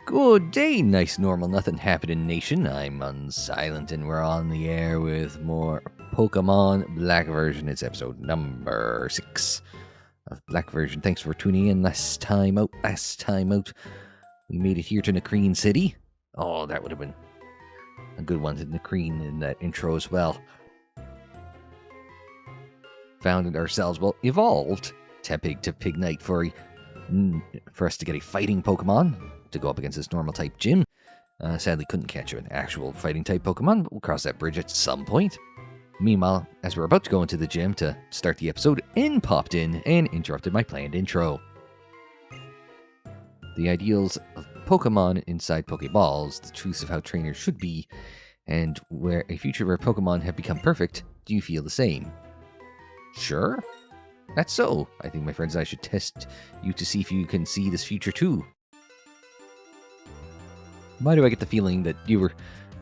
Good day, nice normal nothing happening nation. I'm Unsilent and we're on the air with more Pokemon Black version. It's episode number 6 of Black version. Thanks for tuning in last time out. We made it here to Nacrene City. Oh, that would have been a good one to Nacrene in that intro as well. Found ourselves, evolved Tepig to Pignite for us to get a fighting Pokemon to go up against this normal type gym. Sadly couldn't catch an actual fighting type Pokemon, but we'll cross that bridge at some point. Meanwhile, as we're about to go into the gym to start the episode, N popped in and interrupted my planned intro. The ideals of Pokemon inside Pokeballs, the truths of how trainers should be, and where a future where Pokemon have become perfect, do you feel the same? Sure. That's so. I think my friends and I should test you to see if you can see this future too. Why do I get the feeling that you were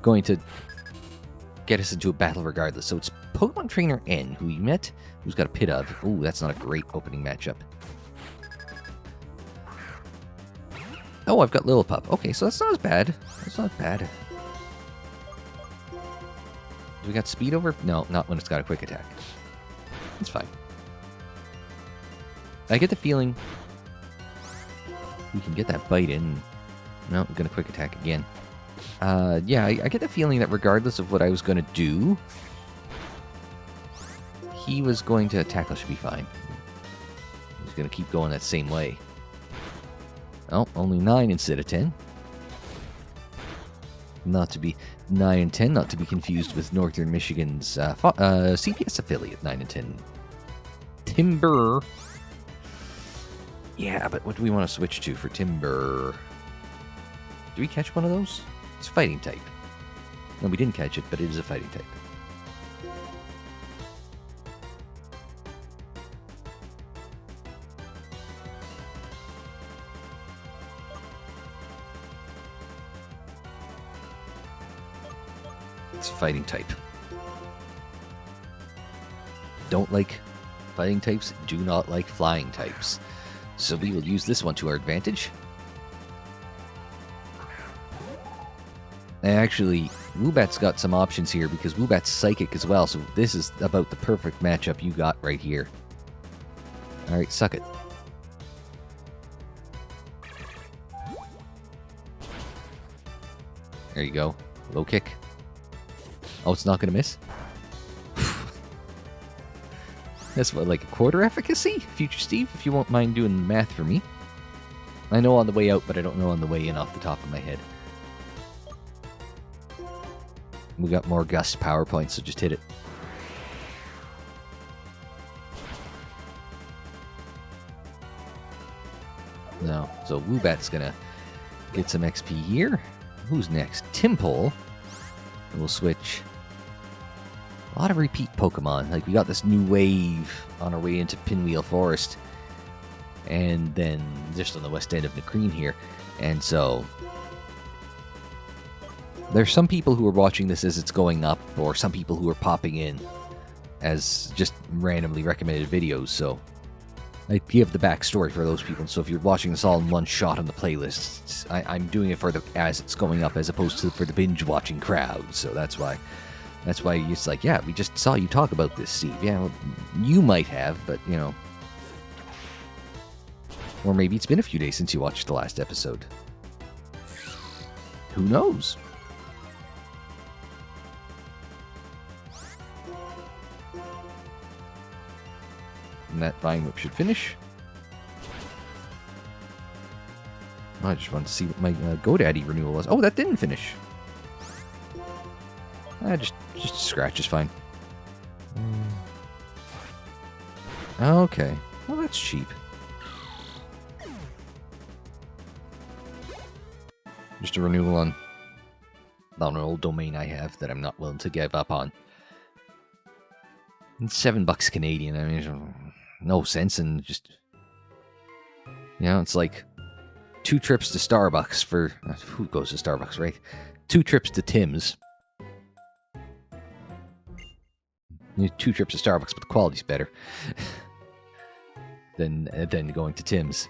going to get us into a battle regardless? So it's Pokemon Trainer N, who we met, who's got a pit of. Ooh, that's not a great opening matchup. Oh, I've got Lillipup. Okay, so that's not as bad. That's not bad. Do we got speed over? No, not when it's got a quick attack. It's fine. I get the feeling we can get that bite in. No, I'm going to quick attack again. Yeah, I get the feeling that regardless of what I was going to do, he was going to tackle should be fine. He's going to keep going that same way. Oh, only 9 instead of 10. Not to be 9 and 10, not to be confused with Northern Michigan's CPS affiliate 9 and 10. Timber. Yeah, but what do we want to switch to for Timber? Do we catch one of those? It's fighting type. No, we didn't catch it, but it is a fighting type. It's fighting type. Don't like fighting types, do not like flying types. So we will use this one to our advantage. Actually, Woobat's got some options here because Woobat's psychic as well, so this is about the perfect matchup you got right here. Alright, suck it. There you go. Low kick. Oh, it's not going to miss? That's what, like a quarter efficacy? Future Steve, if you won't mind doing math for me. I know on the way out, but I don't know on the way in off the top of my head. We got more gust power points, so just hit it. No, so Woobat's gonna get some XP here. Who's next? Timpole. And we'll switch. A lot of repeat Pokemon. Like, we got this new wave on our way into Pinwheel Forest. And then just on the west end of Nacrene here. And so there's some people who are watching this as it's going up, or some people who are popping in as just randomly recommended videos, so I give the backstory for those people. So if you're watching this all in one shot on the playlist, I'm doing it for as it's going up as opposed to for the binge-watching crowd, so that's why it's like, yeah, we just saw you talk about this, Steve. Yeah, well, you might have, but, you know. Or maybe it's been a few days since you watched the last episode. Who knows? And that Vine Whip should finish. I just wanted to see what my GoDaddy renewal was. Oh, that didn't finish. Just a scratch is fine. Okay. Well, that's cheap. Just a renewal on an old domain I have that I'm not willing to give up on. It's $7 Canadian. I mean, no sense in just, you know, it's like 2 trips to Starbucks for, who goes to Starbucks, right? 2 trips to Tim's. 2 trips to Starbucks, but the quality's better than going to Tim's.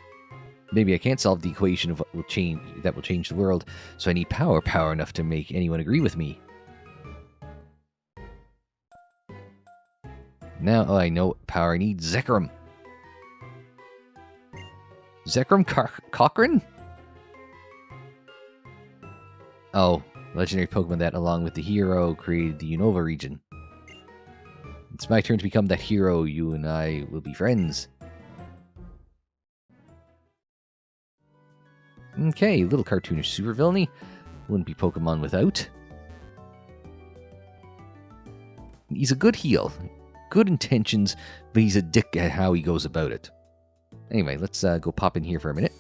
Maybe I can't solve the equation of what will change the world, so I need power enough to make anyone agree with me. Now I know what power I need. Zekrom. Cochrane? Oh, legendary Pokemon that, along with the hero, created the Unova region. It's my turn to become that hero. You and I will be friends. Okay, little cartoonish supervillainy. Wouldn't be Pokemon without. He's a good heel. Good intentions, but he's a dick at how he goes about it. Anyway, let's go pop in here for a minute.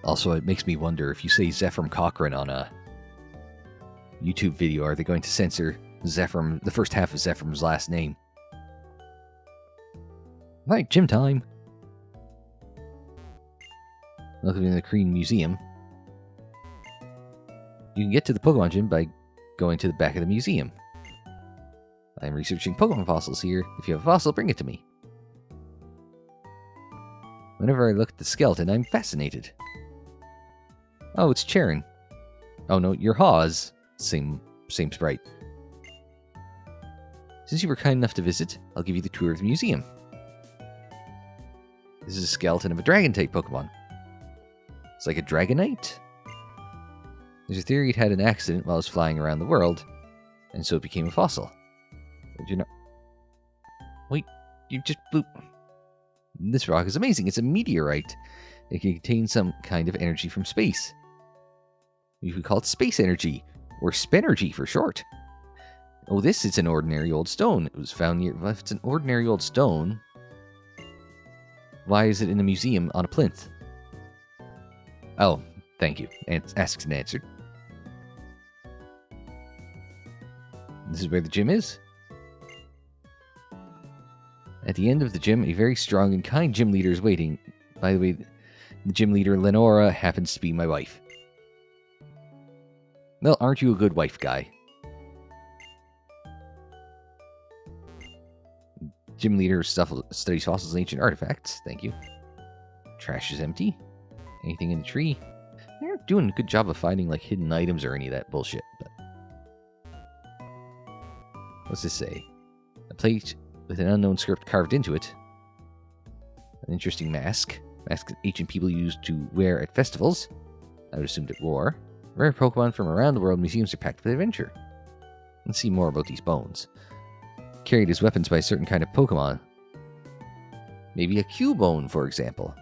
Also, it makes me wonder, if you say Zephram Cochrane on a YouTube video, are they going to censor Zephram, the first half of Zephram's last name? Alright, gym time. Welcome to the Nacrene Museum. You can get to the Pokemon Gym by going to the back of the museum. I'm researching Pokemon fossils here. If you have a fossil, bring it to me. Whenever I look at the skeleton, I'm fascinated. Oh, it's Cheren. Oh no, you're Hawes. Same sprite. Since you were kind enough to visit, I'll give you the tour of the museum. This is a skeleton of a Dragon-type Pokemon. It's like a Dragonite? There's a theory it had an accident while it was flying around the world, and so it became a fossil. Did you know? Wait, you just blew... This rock is amazing. It's a meteorite. It can contain some kind of energy from space. You could call it space energy, or Spenergy for short. Oh, this is an ordinary old stone. It was found near... Well, if it's an ordinary old stone, why is it in a museum on a plinth? Oh, thank you. Asked and answered. This is where the gym is. At the end of the gym, a very strong and kind gym leader is waiting. By the way, the gym leader, Lenora, happens to be my wife. Well, aren't you a good wife, guy? Gym leader studies fossils and ancient artifacts. Thank you. Trash is empty. Anything in the tree? They're doing a good job of finding like hidden items or any of that bullshit. But what's this say? A plate with an unknown script carved into it. An interesting mask. Mask that ancient people used to wear at festivals. I would assume it wore. Rare Pokemon from around the world, museums are packed with adventure. Let's see more about these bones. Carried as weapons by a certain kind of Pokemon. Maybe a Cubone, for example.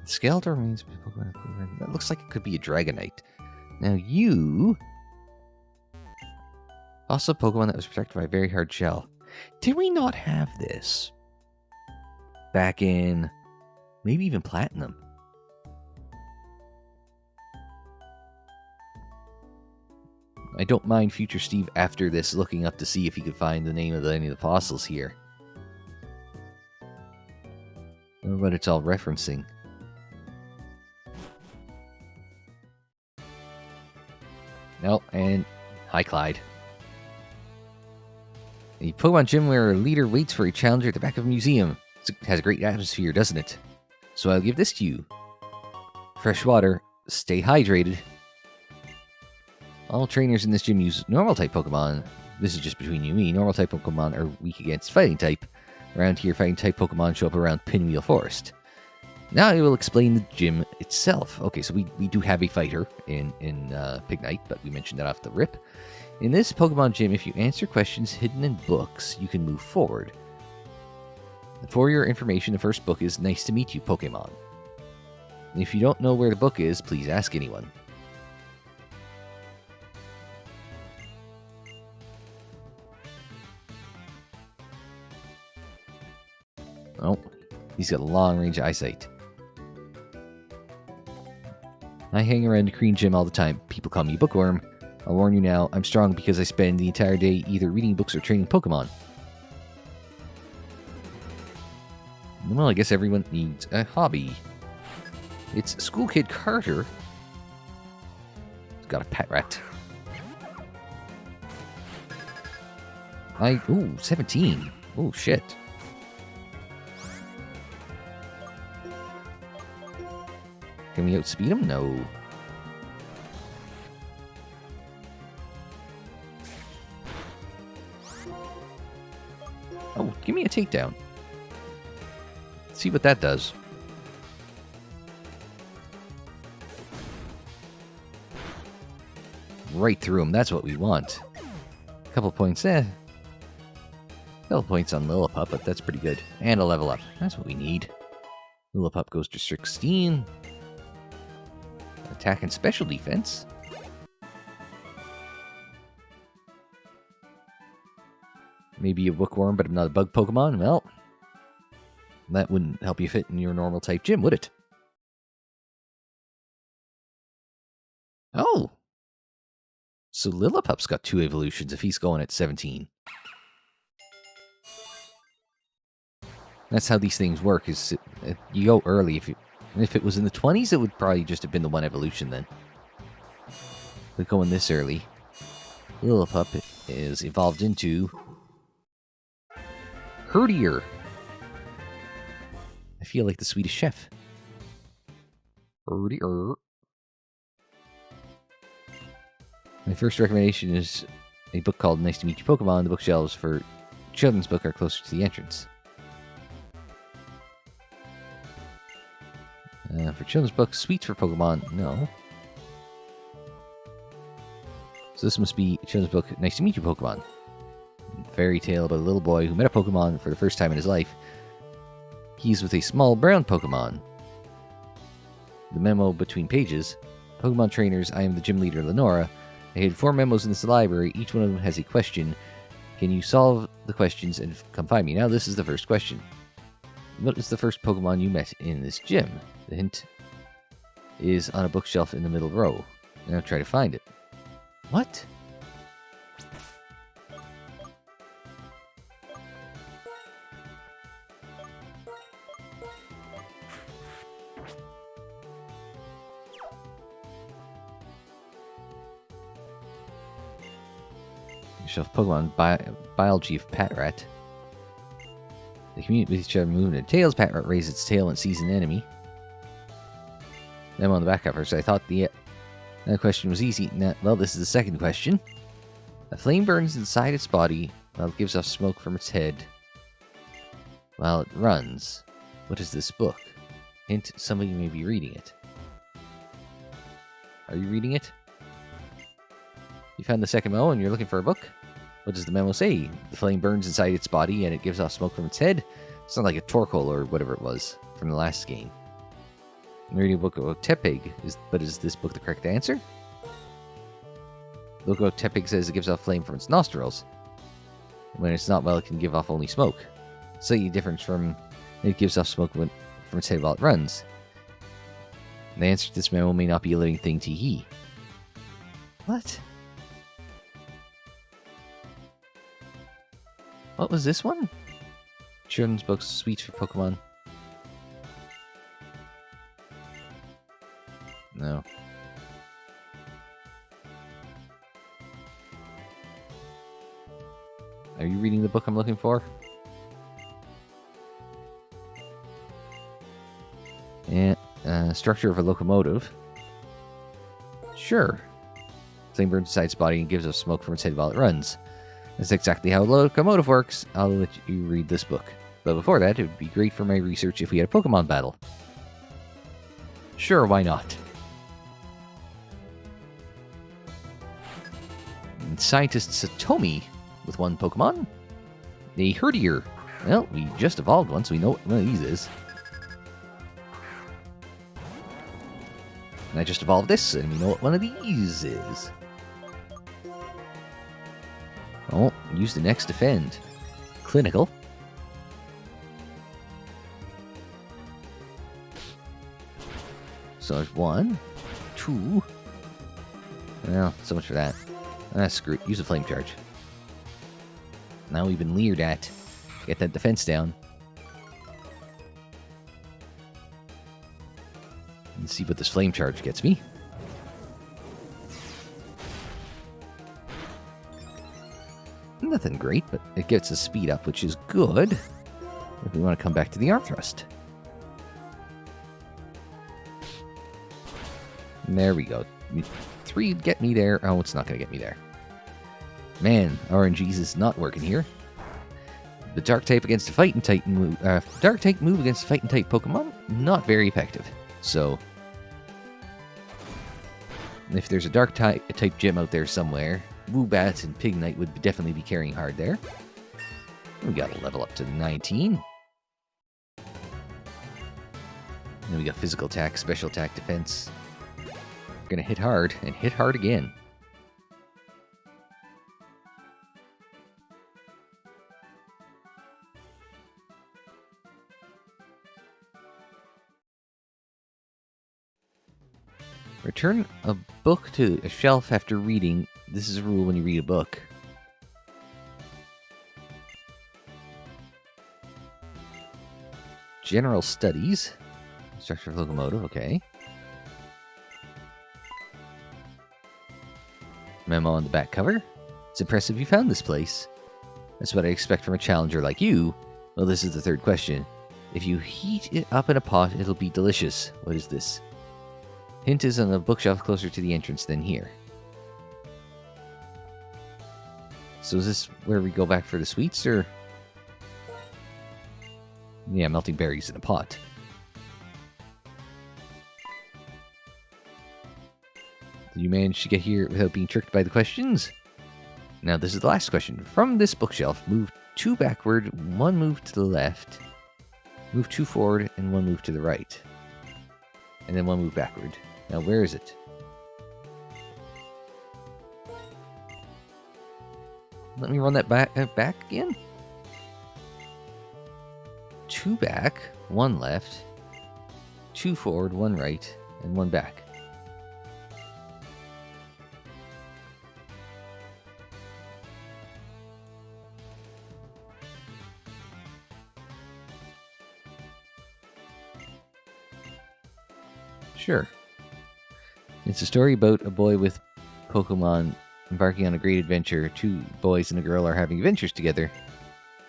The skeleton remains... That looks like it could be a Dragonite. Now you... Also, Pokemon that was protected by a very hard shell. Did we not have this back in maybe even Platinum? I don't mind future Steve after this looking up to see if he could find the name of any of the fossils here. Or what it's all referencing. No, and hi, Clyde. A Pokemon gym where a leader waits for a challenger at the back of a museum. It has a great atmosphere, doesn't it? So I'll give this to you. Fresh water. Stay hydrated. All trainers in this gym use normal-type Pokemon. This is just between you and me. Normal-type Pokemon are weak against Fighting-type. Around here, Fighting-type Pokemon show up around Pinwheel Forest. Now I will explain the gym itself. Okay, so we do have a fighter in Pignite, but we mentioned that off the rip. In this Pokemon gym, if you answer questions hidden in books, you can move forward. For your information, the first book is Nice to Meet You, Pokemon. And if you don't know where the book is, please ask anyone. Oh, he's got long-range eyesight. I hang around the Nacrene gym all the time. People call me Bookworm. I'll warn you now, I'm strong because I spend the entire day either reading books or training Pokemon. Well, I guess everyone needs a hobby. It's School Kid Carter. He's got a pet rat. Ooh, 17. Oh, shit. Can we outspeed him? No. Oh, give me a takedown. See what that does. Right through him. That's what we want. A couple points, Couple points on Lillipup, but that's pretty good. And a level up. That's what we need. Lillipup goes to 16. Attack and special defense. Maybe a bookworm, but I'm not a bug Pokemon. Well, that wouldn't help you fit in your normal type gym, would it? Oh! So Lillipup's got 2 evolutions if he's going at 17. That's how these things work, is you go early. If it was in the 20s, it would probably just have been the 1 evolution then. But going this early, Lillipup is evolved into Herdier. I feel like the Swedish chef. Herdier. My first recommendation is a book called Nice to Meet You Pokemon. The bookshelves for children's book are closer to the entrance. For children's books, Sweets for Pokemon, no. So this must be a children's book, Nice to Meet You Pokemon. Fairy tale about a little boy who met a Pokemon for the first time in his life. He's with a small brown Pokemon. The memo between pages. Pokemon trainers, I am the gym leader, Lenora. I hid 4 memos in this library. Each one of them has a question. Can you solve the questions and come find me? Now this is the first question. What is the first Pokemon you met in this gym? The hint is on a bookshelf in the middle row. Now try to find it. What? Shelf Pokemon Biology of Patrat. They communicate with each other, moving their tails. Patrat raises its tail and sees an enemy. Then on the back cover, so I thought the question was easy. Well, this is the second question. A flame burns inside its body while it gives off smoke from its head while it runs. What is this book? Hint, somebody may be reading it. Are you reading it? You found the second memo and you're looking for a book? What does the memo say? The flame burns inside its body and it gives off smoke from its head? It's not like a Torkoal or whatever it was from the last game. I'm reading a book about Tepig, but is this book the correct answer? The book about Tepig says it gives off flame from its nostrils. When it's not, well, it can give off only smoke. Slightly different from it gives off smoke from its head while it runs. The answer to this memo may not be a living thing, tee-hee. What? What was this one? Children's books, Sweets for Pokemon. No. Are you reading the book I'm looking for? And structure of a locomotive. Sure. Flame burns inside its body and gives off smoke from its head while it runs. That's exactly how a locomotive works. I'll let you read this book. But before that, it would be great for my research if we had a Pokemon battle. Sure, why not? And scientist Satomi with 1 Pokemon. A Herdier. Well, we just evolved one, so we know what one of these is. And I just evolved this, and we know what one of these is. Oh, use the next defend. Clinical. So there's 1, 2. Well, so much for that. Screw it. Use a flame charge. Now we've been leered at. Get that defense down. Let's see what this flame charge gets me. Nothing great, but it gets us speed up, which is good if we want to come back to the arm thrust. There we go. 3 get me there. Oh, it's not going to get me there. Man, RNG's is not working here. The Dark type against a Fighting type move. Dark type move against a Fighting type Pokemon, not very effective. So, if there's a Dark type gym out there somewhere, Woobat and Pignite would definitely be carrying hard there. We got to level up to 19. Then we got physical attack, special attack, defense. We're gonna hit hard and hit hard again. Return a book to a shelf after reading. This is a rule when you read a book. General Studies. Structure of Locomotive, okay. Memo on the back cover. It's impressive you found this place. That's what I expect from a challenger like you. Well, this is the third question. If you heat it up in a pot, it'll be delicious. What is this? Hint is on the bookshelf closer to the entrance than here. So is this where we go back for the sweets, or...? Yeah, melting berries in a pot. Did you manage to get here without being tricked by the questions? Now this is the last question. From this bookshelf, move 2 backward, 1 move to the left, move 2 forward, and 1 move to the right. And then 1 move backward. Now where is it? Let me run that back again. 2 back, 1 left, 2 forward, 1 right, and 1 back. Sure. It's a story about a boy with Pokemon embarking on a great adventure. 2 boys and a girl are having adventures together.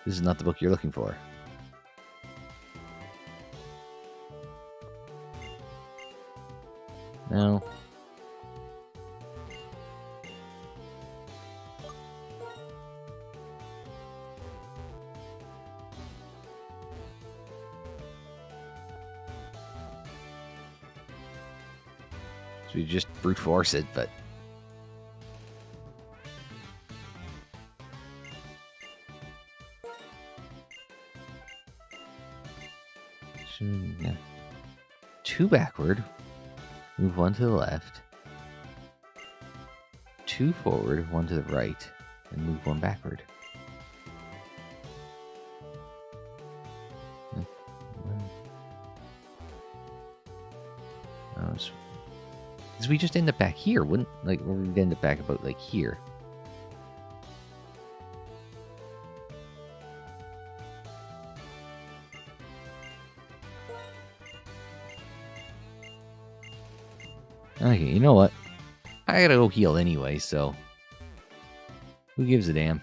This is not the book you're looking for. No. So we just brute force it, but... Yeah. 2 backward. Move 1 to the left. 2 forward, 1 to the right. And move 1 backward. Because we just end up back here, wouldn't... Like, we'd end up back about, like, here. Okay, you know what? I gotta go heal anyway, so... Who gives a damn?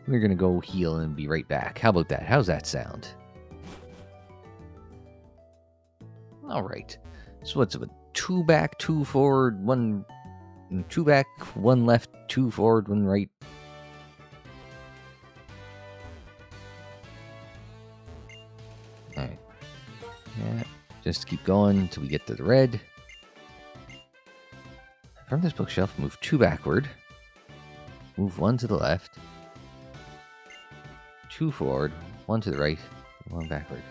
We're gonna go heal and be right back. How about that? How's that sound? Alright. So what's it? 2 back, 2 forward, 1... 2 back, 1 left, 2 forward, 1 right. Alright. Yeah, just keep going until we get to the red. From this bookshelf, move 2 backward. Move 1 to the left. 2 forward, 1 to the right, 1 backward.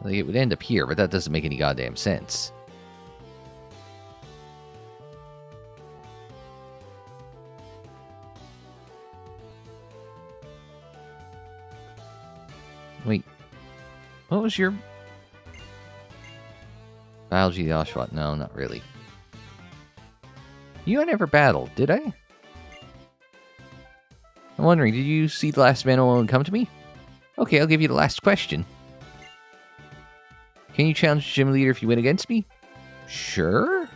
Like, it would end up here, but that doesn't make any goddamn sense. Wait, what was your... Biology the Oshawott? No, not really. You and I never battled, did I? I'm wondering, did you see the last man alone come to me? Okay, I'll give you the last question. Can you challenge the gym leader if you win against me? Sure.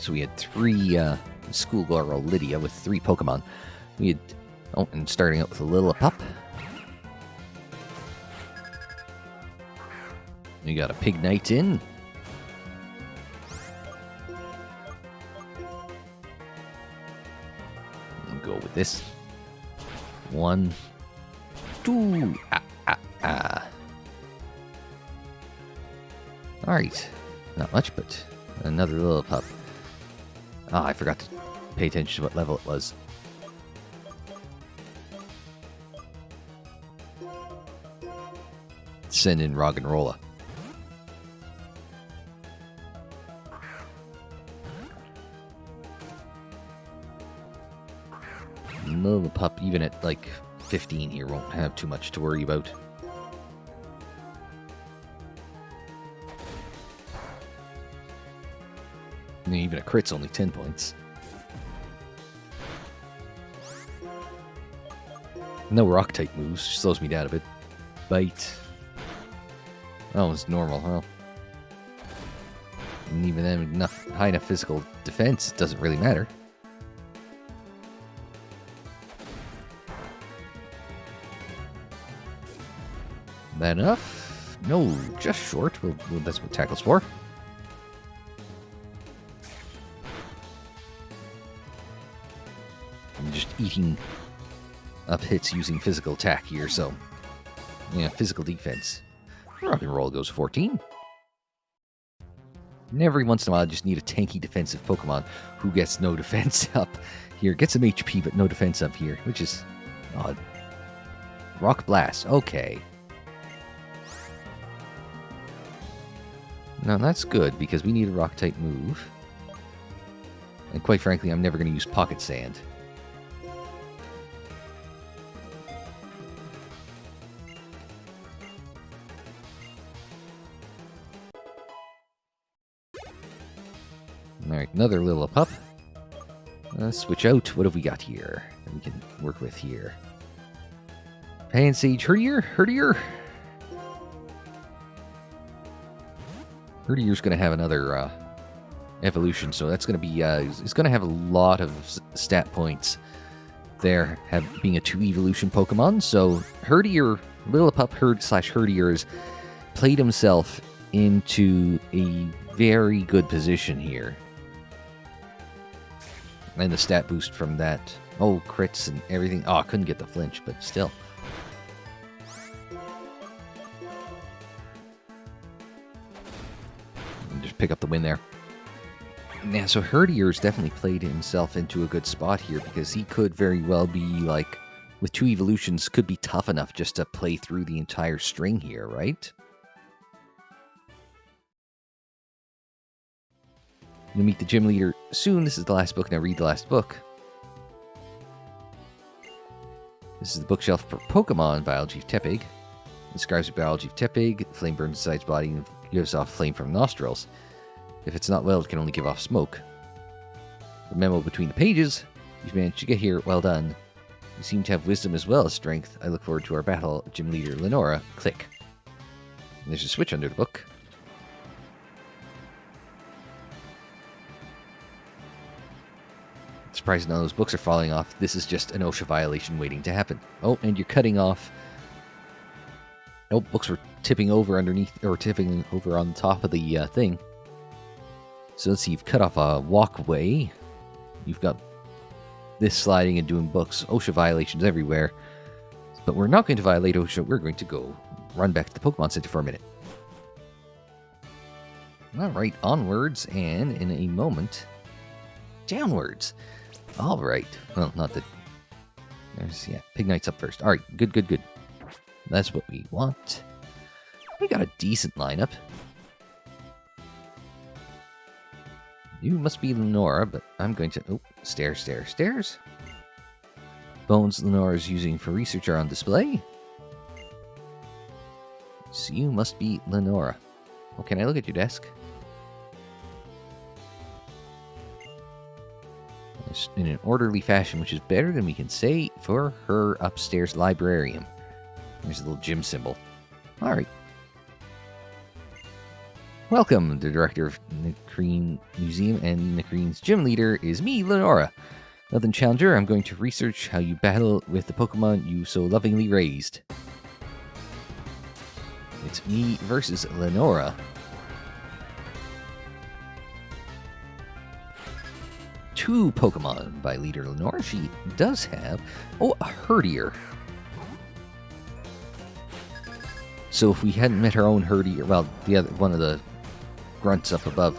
So we had 3 schoolgirl Lydia with 3 Pokemon. We had, oh, and starting out with a Lillipup. We got a Pignite in. Go with this. 1, 2. Alright. Not much, but another Lillipup. Ah, I forgot to pay attention to what level it was. Send in Roggenrola. Lillipup, even at like 15 here, won't have too much to worry about. And even a crit's only 10 points. No rock type moves, slows me down a bit. Bite. Oh, it's normal, huh? And even then, high enough physical defense, it doesn't really matter. That enough? No, just short. Well, that's what tackle's for. I'm just eating up hits using physical attack here, so yeah, physical defense. Rock and roll goes 14. And every once in a while, I just need a tanky defensive Pokemon who gets no defense up here. Gets some HP, but no defense up here, which is odd. Rock Blast. Okay. Now that's good, because we need a rock-type move. And quite frankly, I'm never going to use Pocket Sand. Alright, another Lillipup. Switch out. What have we got here that we can work with here? Pansage Herdier? Herdier's going to have another evolution, so that's going to be... it's going to have a lot of stat points there, being a 2 evolution Pokemon. So Herdier, Lillipup Herdier has played himself into a very good position here. And the stat boost from that. Oh, crits and everything. Oh, I couldn't get the flinch, but still. Just pick up the win there. Yeah, so Herdier's definitely played himself into a good spot here, because he could very well be, like, with 2 evolutions, could be tough enough just to play through the entire string here, right? You'll meet the gym leader soon. This is the last book. Now read the last book. This is the bookshelf for Pokemon Biology of Tepig. It describes the biology of Tepig. Flame burns inside its body and gives off flame from nostrils. If it's not well, it can only give off smoke. The memo between the pages. You've managed to get here. Well done. You seem to have wisdom as well as strength. I look forward to our battle. Gym leader Lenora. Click. And there's a switch under the book. Surprised none of those books are falling off. This is just an OSHA violation waiting to happen. Oh, and you're cutting off. Oh, books were tipping over underneath, or tipping over on top of the thing. So let's see, you've cut off a walkway. You've got this sliding and doing books. OSHA violations everywhere. But we're not going to violate OSHA. We're going to go run back to the Pokemon Center for a minute. Alright, onwards, and in a moment, downwards. Alright. Well, not that... There's, yeah, Pignite's up first. Alright, good. That's what we want. We got a decent lineup. You must be Lenora, but I'm going to... Oh, stairs. Bones Lenora is using for research are on display. So you must be Lenora. Oh, can I look at your desk? In an orderly fashion, which is better than we can say for her upstairs librarian. There's a little gym symbol. Alright. Welcome, the director of Nacrene Museum and Nacrene's gym leader is me, Lenora. Nothing challenger, I'm going to research how you battle with the Pokemon you so lovingly raised. It's me versus Lenora. Two Pokemon by leader Lenora. She does have, a Herdier. So if we hadn't met our own Herdier, well, the other one of the grunts up above,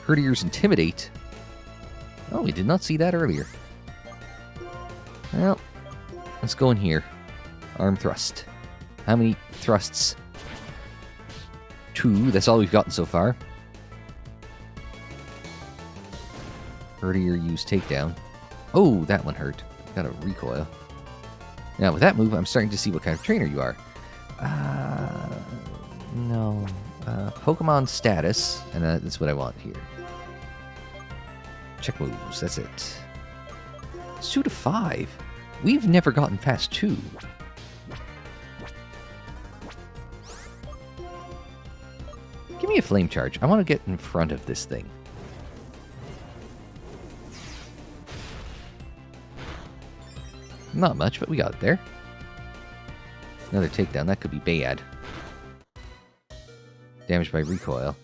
Herdier's Intimidate. Oh, we did not see that earlier. Well, let's go in here. Arm thrust. How many thrusts? 2. That's all we've gotten so far. Herdier used takedown. Oh, that one hurt. Got a recoil. Now, with that move, I'm starting to see what kind of trainer you are. No. Pokemon status, and that's what I want here. Check moves, that's it. It's 2 to 5. We've never gotten past 2. Give me a flame charge. I want to get in front of this thing. Not much, but we got it there. Another takedown. That could be bad. Damage by recoil.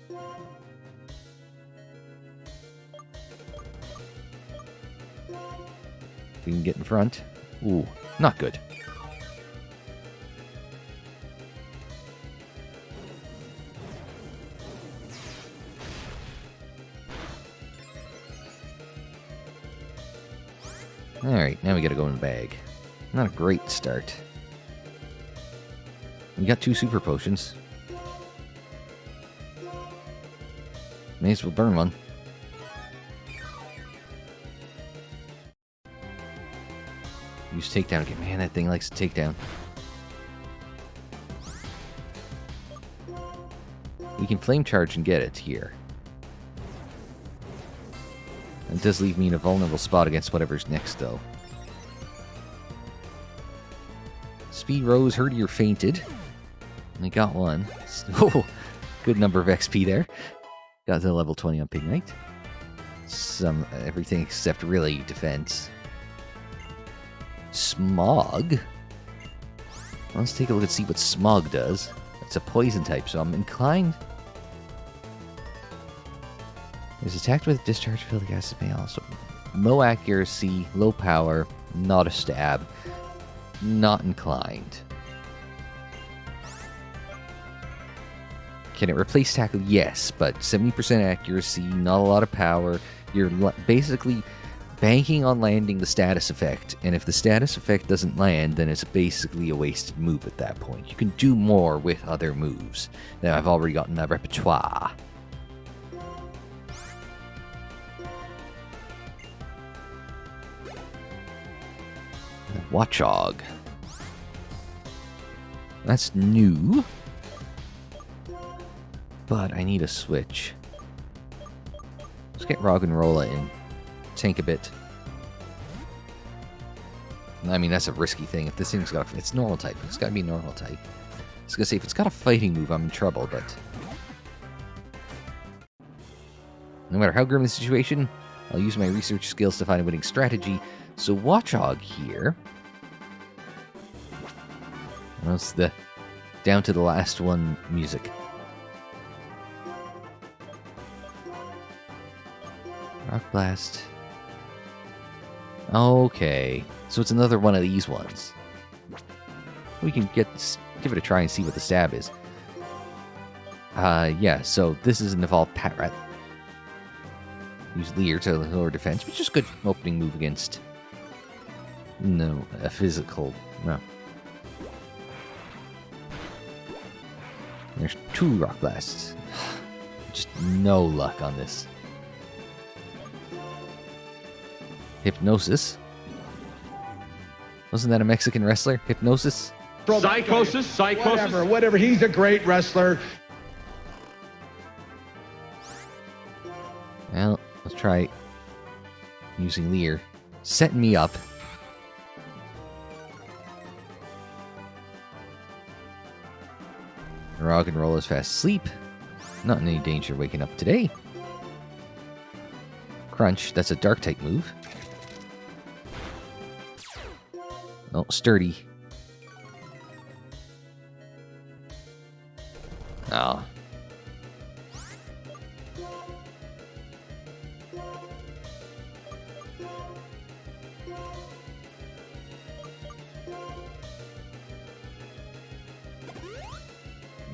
We can get in front. Ooh, not good. Alright, now we gotta go in the bag. Not a great start. We got 2 super potions. May as well burn one. Use takedown again. Man, that thing likes to take down. We can flame charge and get it here. It does leave me in a vulnerable spot against whatever's next, though. Speed rose, Herdier fainted. We got one. Oh, good number of XP there. Got to level 20 on Pignite. Everything except really defense. Smog. Let's take a look and see what Smog does. It's a poison type, so I'm inclined. It's attacked with discharge filled acid may also. Low accuracy, low power, not a stab. Not inclined. Can it replace tackle? Yes, but 70% accuracy, not a lot of power. You're basically banking on landing the status effect, and if the status effect doesn't land, then it's basically a wasted move at that point. You can do more with other moves. Now, I've already gotten a repertoire. Watchog. That's new. But I need a switch. Let's get Roggenrola in. Tank a bit. I mean, that's a risky thing. If this thing's got it's normal type. It's got to be normal type. I was going to say, if it's got a fighting move, I'm in trouble, but... No matter how grim the situation, I'll use my research skills to find a winning strategy. So Watchog here... Well, it's the down to the last one music. Rock Blast. Okay, so it's another one of these ones. We can give it a try and see what the stab is. Yeah, so this is an evolved Patrat. Use Leer to lower defense, which is a good opening move against... No, a physical... No. There's 2 Rock Blasts. Just no luck on this. Hypnosis. Wasn't that a Mexican wrestler? Hypnosis? Psychosis. Whatever. He's a great wrestler. Well, let's try using Leer. Setting me up. Roggenrola is fast asleep. Not in any danger of waking up today. Crunch, that's a dark type move. Oh, sturdy. Oh.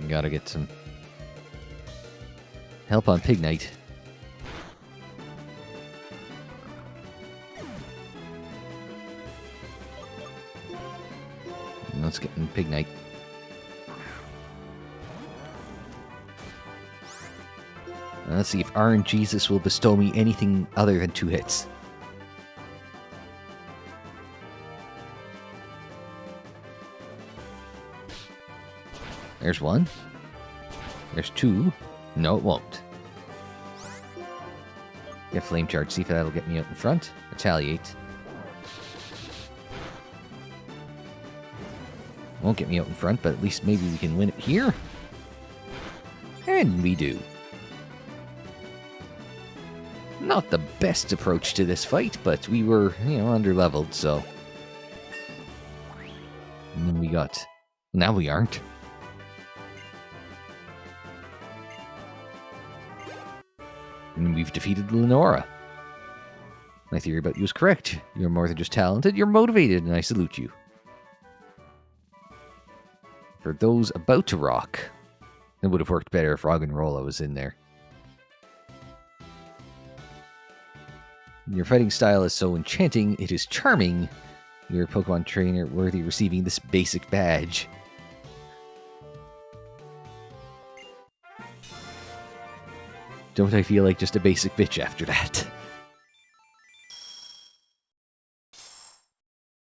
Gotta get some help on Pig Knight. Let's get in Pig Knight. Let's see if RNGesus will bestow me anything other than 2 hits. There's 1. There's 2. No, it won't. Get Flame Charge, see if that'll get me out in front. Retaliate. Won't get me out in front, but at least maybe we can win it here. And we do. Not the best approach to this fight, but we were, under-leveled, so... And then we got... Now we aren't. And we've defeated Lenora. My theory about you is correct. You're more than just talented, you're motivated, and I salute you. For those about to rock, it would have worked better if Roggenrola was in there. Your fighting style is so enchanting, it is charming. You're a Pokemon trainer worthy of receiving this basic badge. Don't I feel like just a basic bitch after that?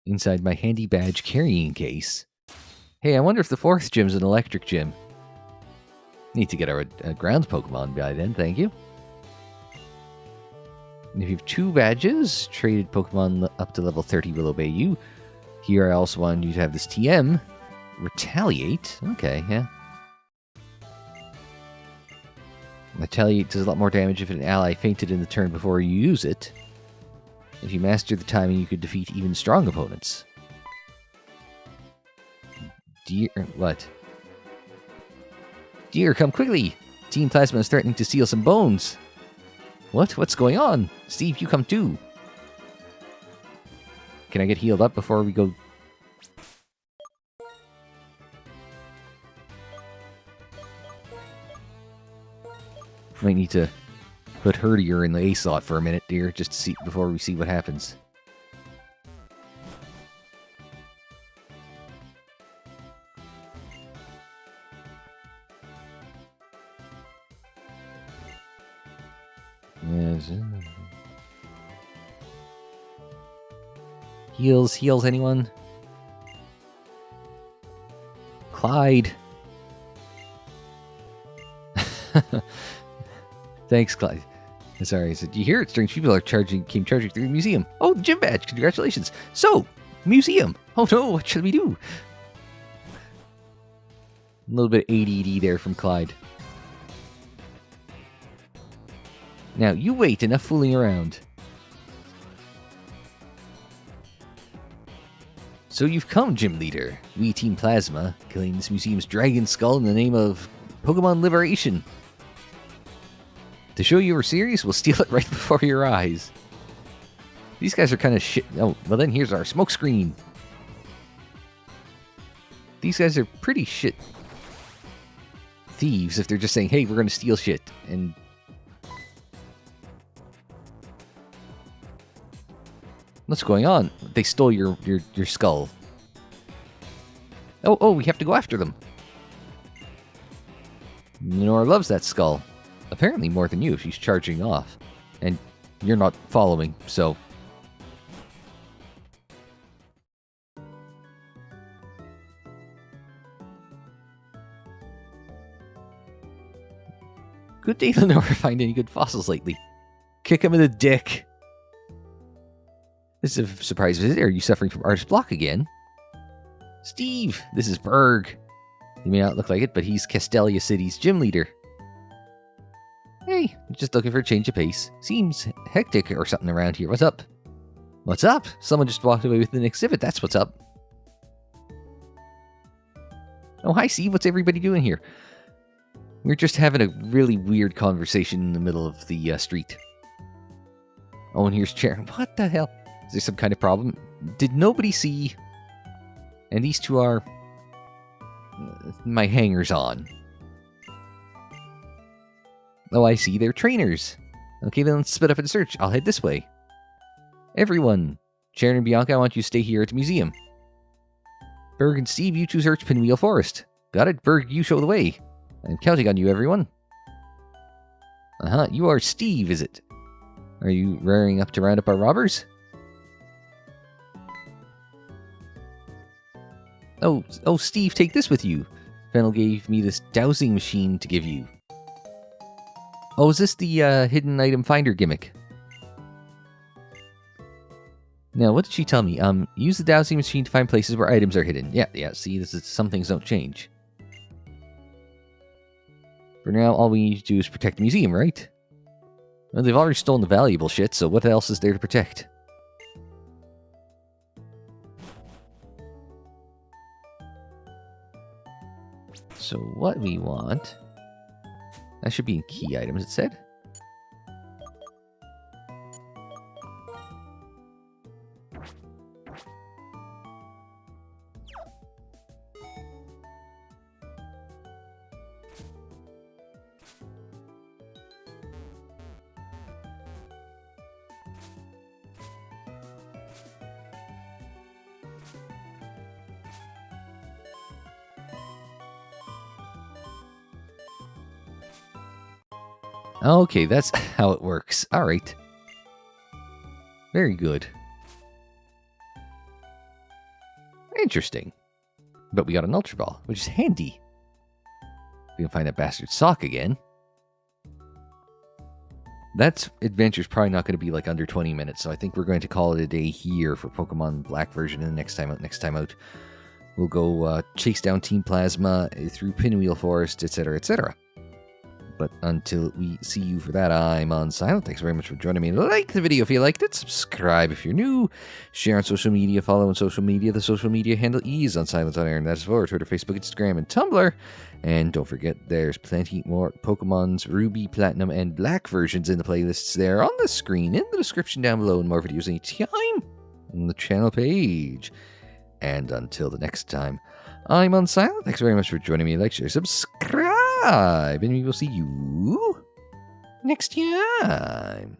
Inside my handy badge carrying case. Hey, I wonder if the 4th gym's an electric gym. Need to get our ground Pokemon by then, thank you. And if you have 2 badges, traded Pokemon up to level 30 will obey you. Here I also wanted you to have this TM. Retaliate. Okay, yeah. Retaliate does a lot more damage if an ally fainted in the turn before you use it. If you master the timing, you could defeat even strong opponents. Dear, what? Dear, come quickly! Team Plasma is threatening to steal some bones. What? What's going on? Steve, you come too. Can I get healed up before we go? Might need to put Herdier in the A slot for a minute, dear, just to see before we see what happens. Yes. Heals anyone? Clyde. Thanks, Clyde. Sorry, I said, you hear it? Strange people came charging through the museum. Oh, the gym badge. Congratulations. So, museum. Oh no, what should we do? A little bit ADD there from Clyde. Now, you wait. Enough fooling around. So you've come, Gym Leader. We, Team Plasma, killing this museum's dragon skull in the name of Pokemon Liberation. To show you we're serious, we'll steal it right before your eyes. These guys are kind of shit. Oh, well then here's our smoke screen. These guys are pretty shit thieves if they're just saying, hey, we're going to steal shit. And what's going on? They stole your skull. Oh, we have to go after them. Nora loves that skull. Apparently more than you if she's charging off. And you're not following, so... Good day, Lenore. Find any good fossils lately. Kick him in the dick. This is a surprise visit. Are you suffering from artist block again? Steve, this is Berg. He may not look like it, but he's Castelia City's gym leader. Hey, just looking for a change of pace. Seems hectic or something around here. What's up? What's up? Someone just walked away with an exhibit. That's what's up. Oh, hi, Steve. What's everybody doing here? We're just having a really weird conversation in the middle of the street. Oh, and here's Chair. What the hell? Is there some kind of problem? Did nobody see? And these two are my hangers-on. Oh, I see. They're trainers. Okay, then let's split up and search. I'll head this way. Everyone. Sharon and Bianca, I want you to stay here at the museum. Berg and Steve, you two search Pinwheel Forest. Got it? Berg, you show the way. I'm counting on you, everyone. You are Steve, is it? Are you raring up to round up our robbers? Oh, Steve, take this with you. Fennel gave me this dowsing machine to give you. Oh, is this the hidden item finder gimmick? Now, what did she tell me? Use the dowsing machine to find places where items are hidden. Yeah, see, this is some things don't change. For now, all we need to do is protect the museum, right? Well, they've already stolen the valuable shit, so what else is there to protect? So what we want... That should be in key items, it said. Okay, that's how it works. Alright. Very good. Interesting. But we got an Ultra Ball, which is handy. We can find that bastard sock again. That adventure's probably not going to be like under 20 minutes, so I think we're going to call it a day here for Pokemon Black version, and next time out, we'll go chase down Team Plasma through Pinwheel Forest, etc., etc. But until we see you for that, I'm Unsilent. Thanks very much for joining me. Like the video if you liked it. Subscribe if you're new. Share on social media. Follow on social media. The social media handle is UnsilentOnAir, and that's for Twitter, Facebook, Instagram, and Tumblr. And don't forget, there's plenty more Pokemon's Ruby, Platinum, and Black versions in the playlists there on the screen, in the description down below, and more videos anytime on the channel page. And until the next time, I'm Unsilent. Thanks very much for joining me. Like, share, subscribe, and we will see you next time.